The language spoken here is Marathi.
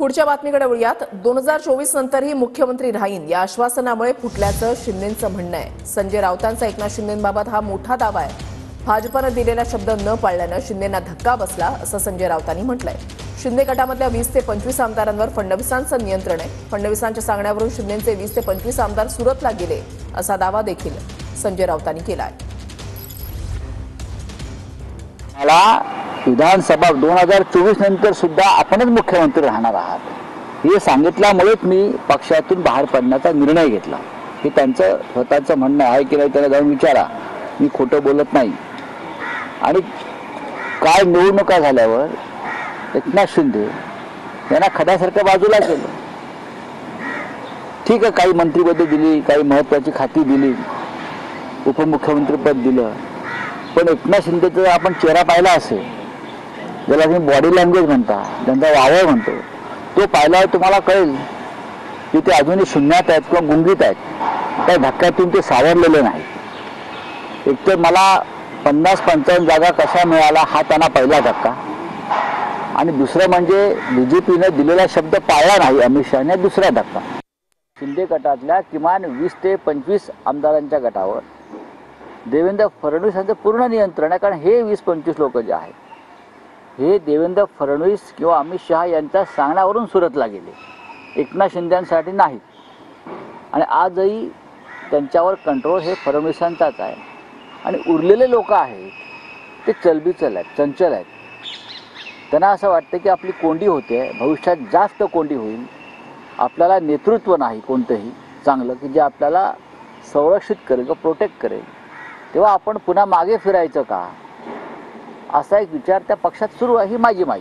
पुढच्या बातमीकडे वळूयात। 2024 नंतरही मुख्यमंत्री राहीन या आश्वासनामुळे फुटल्याचं शिंदेंचं म्हणणं आहे। संजय राऊतांचा एकनाथ शिंदेंबाबत हा मोठा दावा आहे। भाजपनं दिलेला शब्द न पाळल्यानं शिंदेंना धक्का बसला असं संजय राऊतांनी म्हटलंय। शिंदे गटामधल्या 20 ते 25 आमदारांवर फडणवीसांचं नियंत्रण आहे। फडणवीसांच्या सांगण्यावरून शिंदेंचे 20 ते 25 आमदार सुरतला गेले असा दावा देखील संजय राऊतांनी केला आहे। विधानसभा 2024 नंतर सुद्धा आपणच मुख्यमंत्री राहणार आहात हे सांगितल्यामुळेच मी पक्षातून बाहेर पडण्याचा निर्णय घेतला। हे त्यांचं स्वतःचं म्हणणं आहे की नाही त्याला जाऊन विचारा, मी खोटं बोलत नाही। आणि काय निवडणुका झाल्यावर एकनाथ शिंदे यांना खड्यासारखं बाजूला केलं। ठीक आहे, काही मंत्रिपदे दिली, काही महत्त्वाची खाती दिली, उपमुख्यमंत्रीपद दिलं, पण एकनाथ शिंदेचा आपण चेहरा पाहिला असेल, ज्याला तुम्ही बॉडी लँग्वेज म्हणता, त्यांचा वावर म्हणतो, तो पाहिल्यावर तुम्हाला कळेल की ते अजूनही शून्यात आहेत किंवा गुंगीत आहेत। त्या धक्क्यातून ते सावरलेले नाहीत। एकतर मला 50-55 जागा कशा मिळाला हा त्यांना पहिला धक्का, आणि दुसरं म्हणजे बीजेपीने दिलेला शब्द पाळला नाही अमित शहाने, दुसरा धक्का। शिंदे गटातल्या किमान 20 ते 25 आमदारांच्या गटावर देवेंद्र फडणवीस यांचं पूर्ण नियंत्रण आहे। कारण हे 20-25 लोक जे आहेत हे देवेंद्र फडणवीस किंवा अमित शहा यांच्या सांगण्यावरून सुरतला गेले, एकनाथ शिंदेसाठी नाही। आणि आजही त्यांच्यावर कंट्रोल हे फडणवीसांचाच आहे। आणि उरलेले लोक आहेत ते चलबिचल आहेत, चंचल आहेत। त्यांना असं वाटतं की आपली कोंडी होते, भविष्यात जास्त कोंडी होईल, आपल्याला नेतृत्व नाही कोणतंही चांगलं की जे आपल्याला संरक्षित करेल किंवा प्रोटेक्ट करेल, तेव्हा आपण पुन्हा मागे फिरायचं का, असा एक विचार त्या पक्षात सुरू आहे। ही माझी माहिती।